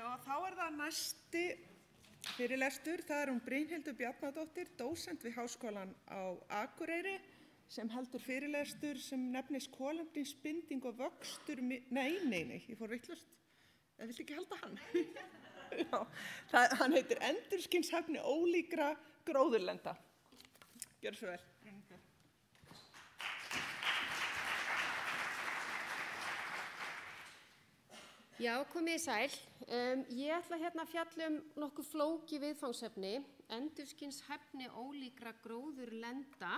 Og þá það næsti fyrirlestur, það hún Brynhildur Bjarnadóttir, dósent við Háskólann á Akureyri, sem heldur fyrirlestur sem nefnist kolefnisbinding og vöxtur, nei, ég fór vitlaust, viltu ekki halda hann? Já, hann heitir Endurskinnshæfni ólíkra gróðurlenda. Gjörðu svo vel. Já, komið sæl. Ég ætla hérna að fjalla nokkuð flókið viðfangsefni, endurskinnshæfni ólíkra gróðurlenda.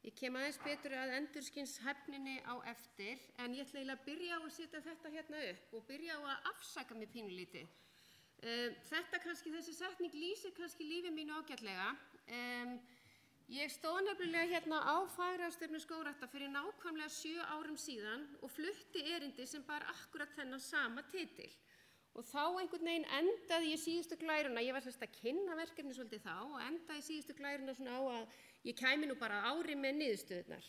Ég kem aðeins betur að endurskinnshæfninni á eftir, en ég ætla eiginlega að byrja á að setja þetta hérna upp og byrja á að afsaka mig pínulítið. Þessi setning lýsir kannski lífi mínu ágætlega. Ég stóð nefnilega hérna á fagráðstefnu skógræktar fyrir nákvæmlega 7 árum síðan og flutti erindi sem bar akkurat þennan sama titil. Og þá einhvern veginn endaði ég síðustu glæruna, ég var sem sagt að kynna verkefni svolítið þá og endaði síðustu glæruna svona á að ég kæmi nú bara ári með niðurstöðurnar.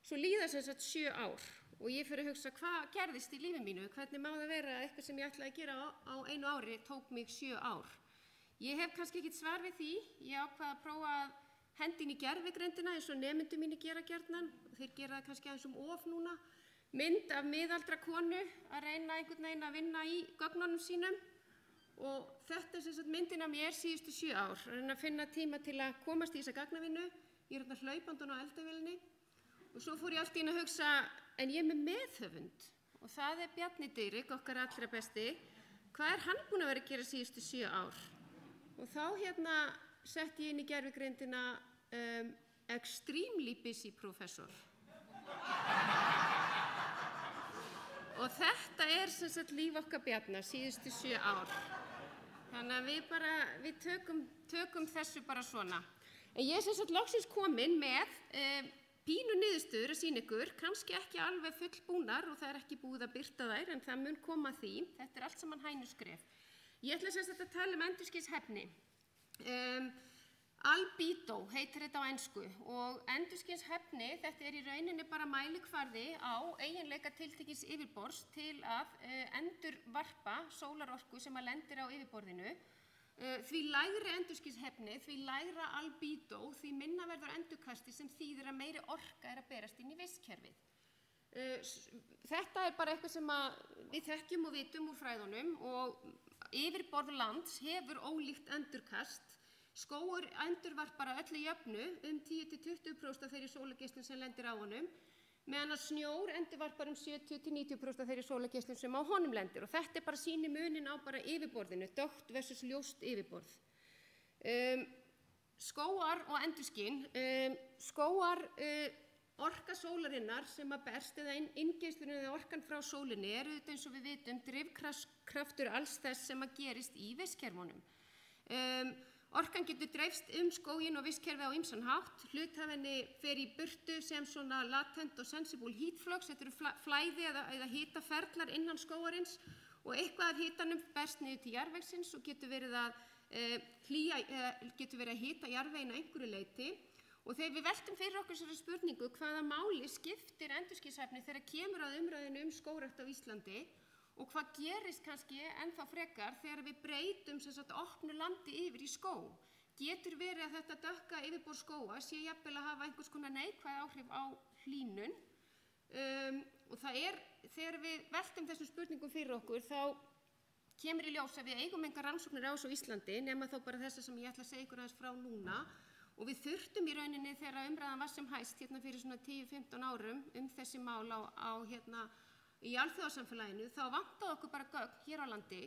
Svo líða sem sagt 7 ár og ég fyrir að hugsa hvað gerðist í lífi mínu, hvernig má það vera að eitthvað sem ég ætlaði að gera á 1 ári tók mig 7 ár. Ég hef kannski ekkert svar við því, ég ákvað að prófa að hendin í gervigreindina eins og nemendum mínu gera gjarnan, þeir gera það kannski aðeins of núna, mynd af miðaldra konu að reyna einhvern veginn að vinna í gögnunum sínum og þetta sem sagt myndin af mér síðustu 7 ár, að reyna að finna tíma til að komast í þessa gagnavinnu, ég hérna hlaupandan á eldavélinni og svo fór ég allt í einu að hugsa, en ég með meðhöfund og það Bjarni Diðrik, okkar allra besti, hvað hann búinn að vera að gera síðustu 7 ár? Og þá hérna setti ég inn í gervigreindina extremely busy professor. Og þetta sem sagt líf okkar Bjarna síðustu 7 ár. Þannig að við tökum þessu bara svona. En ég sem sagt loksins komin með pínu niðurstöður að sýna ykkur, kannski ekki alveg fullbúnar og það ekki búið að birta þær, en það mun koma að því. Þetta allt saman hænuskref. Ég ætla sem sagt að tala endurskinnshæfni. Albedo heitir þetta á ensku og endurskinnshæfni, þetta í rauninni bara mælikvarði á eiginleika tiltekins yfirborðs til að endurvarpa sólarorku sem lendir á yfirborðinu. Því lægri endurskinnshæfni, því lægra albedo, því minna verður endurkasti sem þýðir að meiri orka að berast inn í vistkerfið. Þetta bara eitthvað sem við þekkjum og vitum úr fræðunum og yfirborð lands hefur ólíkt endurkast. Skógur endurvarpar að öllu jöfnu 10–20% af þeirri sólargeislun sem lendir á honum, meðan að snjór endurvarpar 70–90% af þeirri sólargeislun sem á honum lendir. Og þetta bara sýnir munin á bara yfirborðinu, dökkt versus ljóst yfirborð. Skógar og endurskinn, skógar orka sólarinnar sem berst eða inngeislun eða orkan frá sólinni auðvitað eins og við vitum drifkraftur alls þess sem gerist í vistkerfunum. Orkan getur dreifst skóginn og vistkerfið á ýmsan hátt. Hluthafinni fer í burtu sem svona latent og sensible heat flux, þetta eru flæði eða hitaferlar innan skógarins og eitthvað af hitanum berst niður til jarðvegsins og getur verið að hita jarðveginn að einhverju leyti. Og þegar við veltum fyrir okkur þessari spurningu hvaða máli skiptir endurskinnshæfni þegar kemur að umræðinu skógrækt á Íslandi og hvað gerist kannski ennþá frekar þegar við breytum opnu landi yfir í skóg. Getur verið að þetta dökka yfirborð skóga sé jafnvel að hafa einhvers konar neikvæð áhrif á hlýnun. Og það þegar við veltum þessum spurningum fyrir okkur þá kemur í ljós að við eigum engar rannsóknir á þessu á Íslandi nema þá bara þessa sem ég ætla að segja ykkur aðeins frá núna. Og við þurftum í rauninni þegar umræðan var sem hæst hérna fyrir svona 10–15 árum þessi mál í alþjóðasamfélaginu, þá vantaði okkur bara gögn hér á landi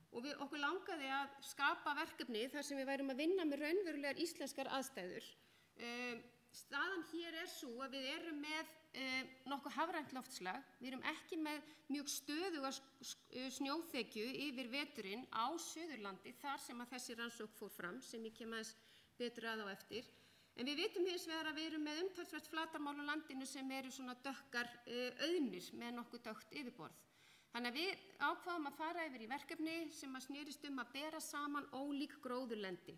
og okkur langaði að skapa verkefni þar sem við værum að vinna með raunverulegar íslenskar aðstæður. Staðan hér sú að við erum með nokkuð hafrænt loftslag, við erum ekki með mjög stöðuga snjóþekju yfir veturinn á Suðurlandi þar sem að þessi rannsókn fór fram, sem ég kem aðeins betur að á eftir. En við vitum hins vegar að við erum með umtalsvert flatarmál á landinu sem eru svona dökkar auðnir með nokkuð dökkt yfirborð. Þannig að við ákváðum að fara yfir í verkefni sem snerist að bera saman ólík gróðurlendi.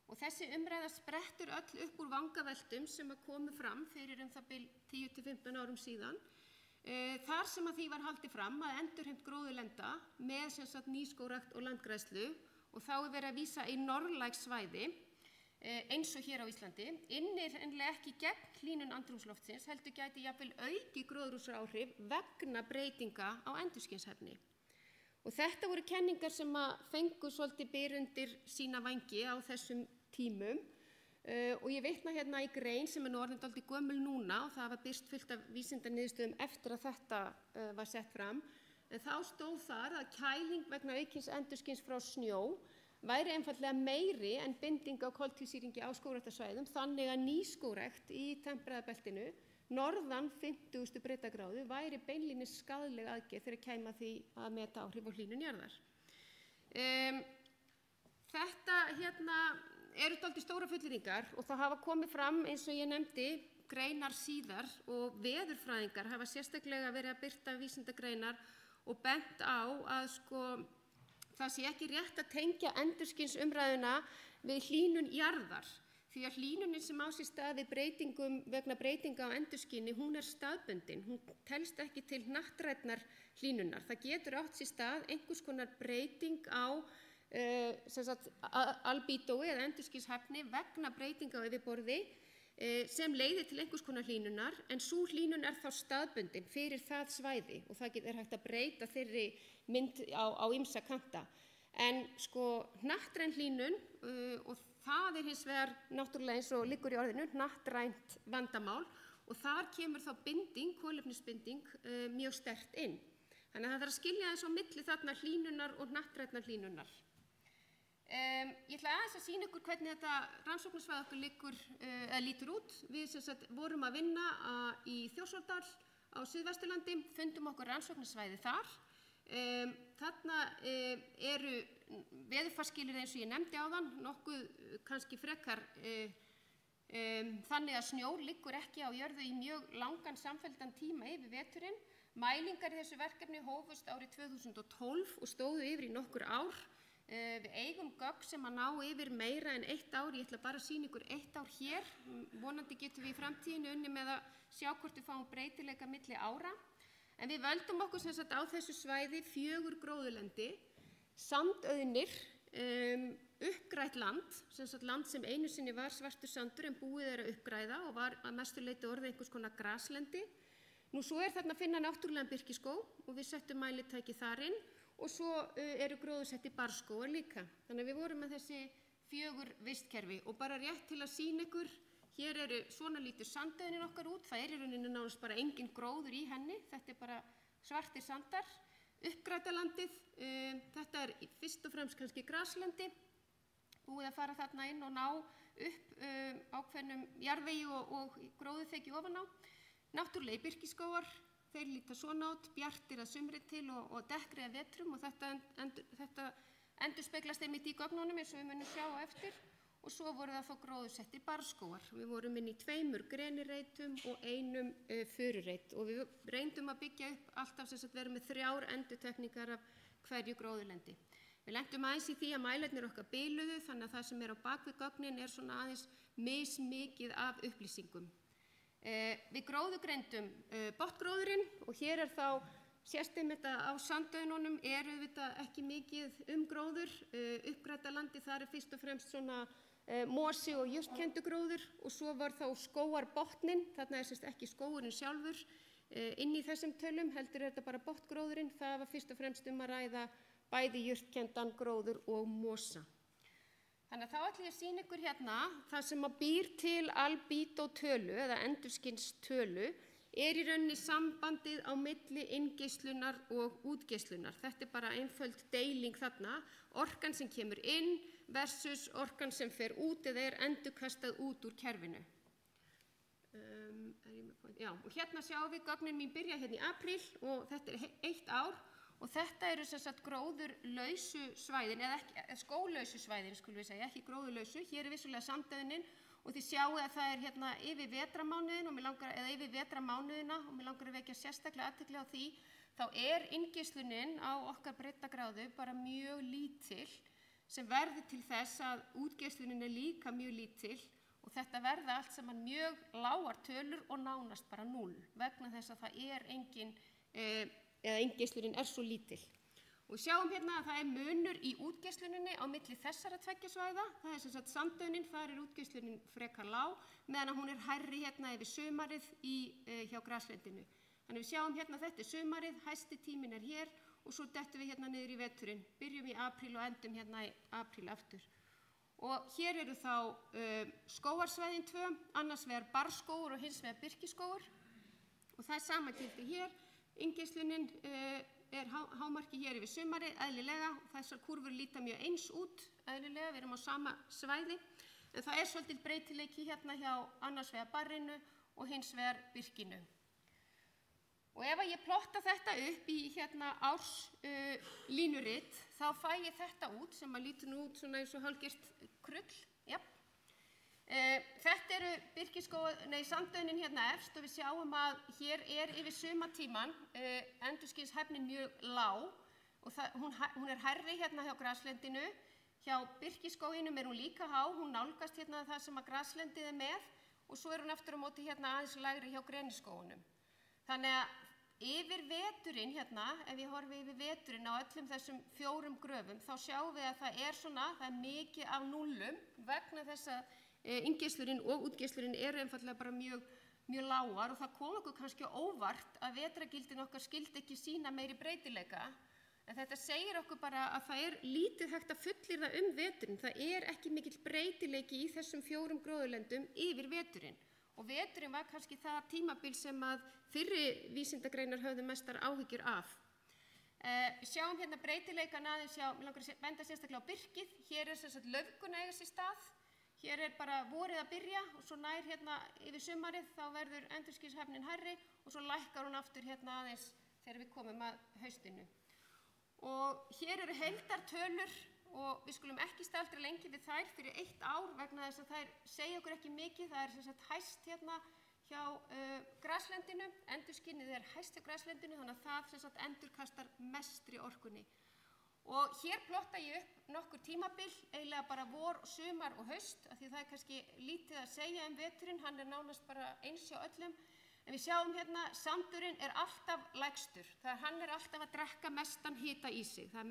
Og þessi umræða sprettur öll upp úr vangaveltum sem komu fram fyrir það bil 10–15 árum síðan þar sem að því var haldið fram að endurheimt gróðurlenda með sem sagt nýskógrækt og landgræðslu og þá er verið að vísa í norðlæg svæði eins og hér á Íslandi, innir hreinlega ekki gegn hlýnun andrúmsloftsins, heldur gæti jafnvel auki gróðurhúsaáhrif vegna breytinga á endurskynshæfni. Og þetta voru kenningar sem að fengu svolítið byr undir sína vængi á þessum tímum og ég vitna hérna í grein sem nú orðin dálítið gömul núna og það var birst fullt af vísindaniðurstöðum eftir að þetta var sett fram. En þá stóð þar að kæling vegna aukins endurskins frá snjó væri einfaldlega meiri en binding á koltvísýringi á skógræktarsvæðum þannig að nýskógrækt í tempraðabeltinu norðan 50. breiddargráðu væri beinlínis skaðleg aðgerð þegar kæmi að því að meta áhrif á hlýnun jarðar. Þetta hérna eru dálítið stóra fullyrðingar og það hafa komið fram eins og ég nefndi greinar síðar og veðurfræðingar hafa sérstaklega verið að birta vísindagreinar og bent á að það sé ekki rétt að tengja endurskinsumræðuna við hlýnun jarðar því að hlýnunin sem á sér stað vegna breytinga á endurskinni, hún er staðbundin, hún telst ekki til hnattrænnar hlýnunar. Það getur átt sér stað einhvers konar breyting á albítói eða endurskynshæfni vegna breytinga á yfirborði sem leiðir til einhvers konar hlýnunar en sú hlýnun er þá staðbundin fyrir það svæði og það er hægt að breyta þeirri mynd á ýmsa kanta. En hnattræn hlýnun og það er hins vegar náttúrulega eins og liggur í orðinu hnattrænt vandamál og þar kemur þá binding, kolefnisbinding mjög sterkt inn. Þannig að það þarf að skilja þess á milli þarna hlýnunar og hnattrænnar hlýnunar. Ég ætla aðeins að sýna ykkur hvernig þetta rannsóknarsvæði okkur lítur út. Við sem sagt vorum að vinna í Þjórsárdal á Suðvesturlandi, fundum okkur rannsóknarsvæði þar. Þarna eru veðurfarsskilyrði eins og ég nefndi áðan, nokkuð kannski frekar þannig að snjór liggur ekki á jörðu í mjög langan samfelldan tíma yfir veturinn. Mælingar í þessu verkefni hófust árið 2012 og stóðu yfir í nokkur ár. Við eigum gögn sem að ná yfir meira en 1 ár, ég ætla bara að sýna ykkur 1 ár hér, vonandi getum við í framtíðinu unnið með að sjá hvort við fáum breytileika milli ára. En við völdum okkur sem sagt á þessu svæði 4 gróðurlendi, sandauðnir, uppgrætt land, sem sagt land sem einu sinni var svartur sandur en búið er að uppgræða og var að mestu leyti orðið einhvers konar graslendi. Nú svo er þarna að finna náttúrulegan birkiskóg og við settum mælitæki þar inn og svo eru gróðursetti barrskógar líka. Þannig að við vorum með þessi 4 vistkerfi og bara rétt til að sýna ykkur, hér eru svona lítur sandauðnin okkar út, það er í rauninni nánast bara engin gróður í henni, þetta er bara svartir sandar. Uppgrætalandið, þetta er fyrst og fremst kannski graslendi, búið að fara þarna inn og ná upp ákveðnum jarðvegi og gróðurþekju ofan á. Náttúrulegi birkiskógar, þeir líta svona út, bjartir að sumri til og dekkri að vetrum og þetta endurspeglast einmitt í gögnunum eins og við munum sjá á eftir og svo voru það þá gróðursettir barrskógar. Við vorum inn í 2 grenireitum og 1 furureit og við reyndum að byggja upp alltaf sem sagt vera með 3 endurtekningar af hverju gróðurlendi. Við lentum aðeins í því að mælarnir okkar biluðu þannig að það sem er á bakvið gögnin er svona aðeins mismikið af upplýsingum. Við gróðugreindum botngróðurinn og hér er þá sérstum þetta á sandauðnunum eru þetta ekki mikið gróður, uppgrætalandi þar er fyrst og fremst svona mosi og jurtkenndur gróður og svo var þá skógarbotninn, þarna er sérst ekki skógurinn sjálfur inn í þessum tölum, heldur er þetta bara botngróðurinn, það var fyrst og fremst að ræða bæði jurtkenndan gróður og mosa. Þannig að þá ætlum ég að sýna ykkur hérna það sem að býr til albítótölu eða endurskinstölu er í rauninni sambandið á milli inngeislunar og útgeislunar. Þetta er bara einföld deiling þarna, orkan sem kemur inn versus orkan sem fer út eða er endurkastað út úr kerfinu. Og hérna sjáum við gögnin mín byrja hérna í apríl og þetta er 1 ár. Og þetta eru sem sagt gróðurlausu svæðin, eða skóglausu svæðin, skulum við segja, ekki gróðurlausu. Hér er vissulega sandauðnin og þið sjáu að það er hérna yfir vetramánuðin eða yfir vetramánuðina og mér langar að vekja sérstaklega athygli á því, þá er inngeislunin á okkar breiddargráðu bara mjög lítil sem verður til þess að útgeislunin er líka mjög lítil og þetta verða allt saman mjög lágar tölur og nánast bara 0 vegna þess að það engin, eða inngeislurinn svo lítil. Og við sjáum hérna að það munur í útgeisluninni á milli þessara tveggja svæða. Það sem sagt Sandaunin, þar útgeislunin frekar lág, meðan að hún hærri hérna yfir sumarið hjá graslendinu. Þannig við sjáum hérna þetta sumarið, hæsti tíminn hér og svo dettum við hérna niður í veturinn. Byrjum í apríl og endum hérna í apríl aftur. Og hér eru þá skógarsvæðin 2, annars vegar barrskógur og hins vegar birkiskógur. Og það sama gildir hér. Inngeisluninn hámarki hér yfir sumarið, eðlilega. Þessar kúrfur líta mjög eins út, eðlilega, við erum á sama svæði. En það svolítið breytileiki hérna hjá annars vegar barrinu og hins vegar birkinu. Og ef ég plotta þetta upp í hérna árslínurit, þá fæ ég þetta út sem að lítur nú út svona eins og hálfgert krull. Ja. Þetta eru Sandaunin hérna efst og við sjáum að hér yfir sumartíman endurskínshæfnin mjög lág og hún hærri hérna hjá graslendinu. Hjá birkiskóginum hún líka há, hún nálgast hérna það sem að graslendið með og svo hún aftur á móti hérna aðeins lægri hjá greniskógunum. Þannig að yfir veturinn hérna, ef ég horfi yfir veturinn á öllum þessum 4 gröfum, þá sjáum við að það er mikið af núllum vegna þess að inngeislurinn og útgeislurinn eru einfaldlega bara mjög lágar og það kom okkur kannski óvart að vetrargildin okkar skildi ekki sýna meiri breytileika. En þetta segir okkur bara að það lítið hægt að fullyrða veturinn. Það ekki mikill breytileiki í þessum 4 gróðurlendum yfir veturinn. Og veturinn var kannski það tímabil sem að fyrri vísindagreinar höfðu mestar áhyggjur af. Við sjáum hérna breytileikan aðeins mig langar að benda sérstaklega á birkið. Hér sem sagt laufgun eiga sér stað. Hér bara vorið að byrja og svo nær hérna yfir sumarið þá verður endurskínshæfnin hærri og svo lækkar hún aftur hérna aðeins þegar við komum að haustinu. Og hér eru heildartölur og við skulum ekki staldra lengi við þær fyrir 1 ár vegna þess að þær segja okkur ekki mikið. Það sem sagt hæst hérna hjá graslendinu, endurskínið hæst hjá graslendinu þannig að það sem sagt endurkastar mestri orkunni. Og hér plotta ég upp nokkur tímabil, eiginlega bara vor, sumar og haust, af því það kannski lítið að segja veturinn, hann nánast bara eins hjá öllum. En við sjáum hérna, sandurinn alltaf lægstur, hann alltaf að drekka mestan hita í sig, það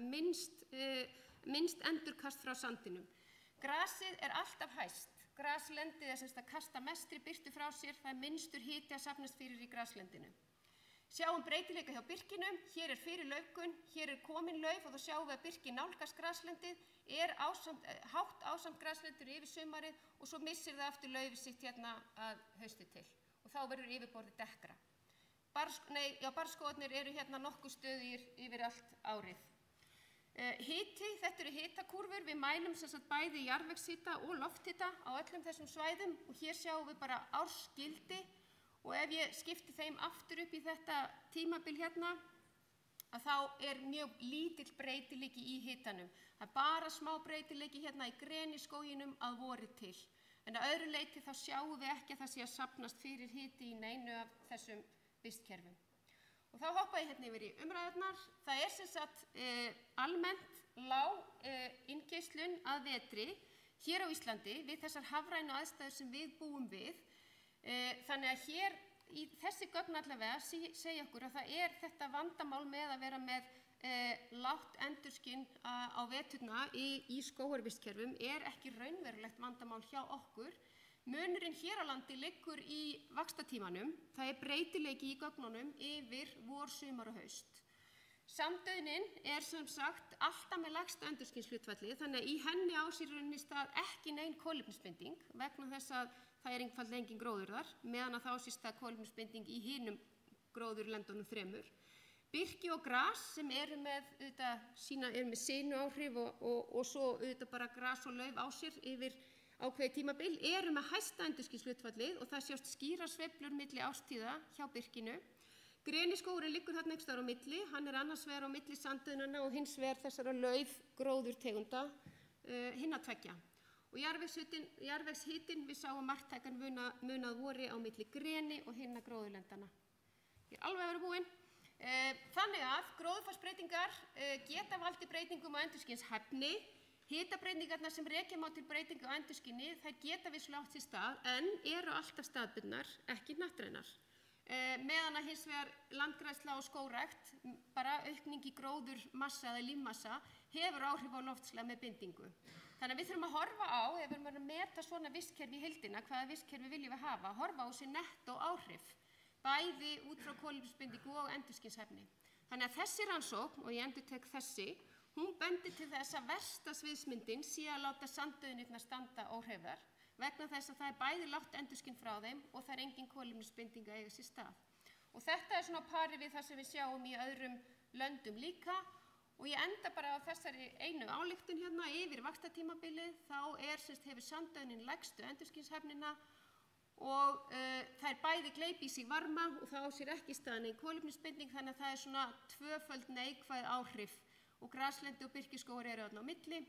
minnst endurkast frá sandinum. Grasið alltaf hæst, graslendið sem að kasta mestri birtu frá sér, það minnstur hiti að safnast fyrir í graslendinu. Sjáum breytileika hjá birkinum, hér fyrir laufgun, hér komin lauf og þá sjáum við að birkin nálgast graslendið, hátt ásamt graslendur yfir sumarið og svo missir það aftur laufið sitt hérna að hausti til og þá verður yfirborðið dekkra. Barrskógarnir eru hérna nokkuð stöðugir yfir allt árið. Hiti, þetta eru hitakúrfur, við mælum sem sagt bæði jarðvegshita og lofthita á öllum þessum svæðum og hér sjáum við bara ársgildi. Og ef ég skipti þeim aftur upp í þetta tímabil hérna, að þá mjög lítill breytileiki í hitanum. Það bara smá breytileiki hérna í greniskóginum að vori til. En að öðru leyti þá sjáum við ekki að það sé að safnast fyrir hiti í neinu af þessum vistkerfum. Og þá hoppa ég hérna yfir í umræðurnar. Það sem sagt almennt lág inngeislun að vetri hér á Íslandi við þessar hafrænu aðstæður sem við búum við. Þannig að hér í þessi gögn allavega segja okkur að það þetta vandamál með að vera með lágt endurskinn á veturna í skógarvistkerfum ekki raunverulegt vandamál hjá okkur. Munurinn hér á landi liggur í vaxtatímanum. Það breytileiki í gögnunum yfir vor, sumar og haust. Sandaunin sem sagt alltaf með lægsta endurskinshlutfallið, þannig að í henni á sér í rauninni stað ekki nein kolefnisbinding vegna þess að það einfaldlega engin gróður þar, meðan að það á sér stað kolefnisbinding í hinum gróðurlendunum 3. Birki og gras sem eru með sinuáhrif og svo bara gras og lauf á sér yfir ákveðið tímabil eru með hæsta endurskinshlutfallið og það sjást skýrar sveiflur milli árstíða hjá birkinu. Greniskógurinn liggur þarna einhvers staðar á milli, hann annars vegar á milli sandauðnanna og hins vegar þessara laufgróðurtegunda hinna tveggja. Og jarðvegshitinn, við sáum marktækan munað vori á milli greni og hinna gróðurlendana. Ég alveg að vera búin. Þannig að gróðurfarsbreytingar geta valdið breytingum á endurskynshæfni. Hitabreytingarnar sem rekja má til breytinga á endurskinni, þær geta vissulega átt sér stað en eru alltaf staðbundnar, ekki hnattrænar. Meðan að hins vegar landgræðsla og skógrækt, bara aukning í gróðurmassa eða lífmassa, hefur áhrif á loftslag með bindingu. Þannig að við þurfum að horfa á, ef við erum að meta svona vistkerfi í heildina, hvaða vistkerfi viljum við hafa, horfa á þessi nettó áhrif, bæði út frá kolefnisbindingu og endurskinsefni. Þannig að þessi rannsókn, og ég endurtek þessi, hún bendir til þess að versta sviðsmyndin sé að láta sanddauðnirnar standa óhreyfðar, vegna þess að það er bæði lágt endurskinn frá þeim og það er engin kolefnisbinding að eiga sér stað. Og þetta er svona pari við það sem við sjáum í öðrum löndum líka. Og ég enda bara á þessari einu ályktun hérna yfir vaxtartímabilið, þá hefur sanddauðnin lægstu endurskinnshæfnina og það er bæði gleypi í sig varma og það á sér ekki stað nein kolefnisbinding, þannig að það er svona tvöföld neikvæð áhrif og graslendi og birkiskógar eru þarna á milli.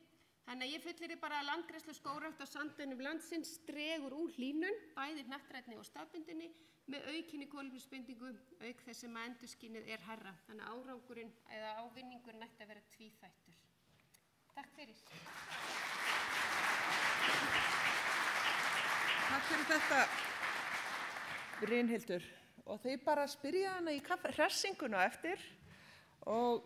Þannig að ég fullyrði bara að landgræðsla og skógrækt á sanddauðnum landsins dregur úr hlýnun, bæði hnattrænni og staðbundinni, með aukinni kolefnisbindingu, auk þess sem að endurskinnið er hærra. Þannig að árangurinn eða ávinningurinn ætti að vera tvíþættur. Takk fyrir. Takk fyrir þetta, Brynhildur. Og þið bara spyrja hana í hresinguna eftir og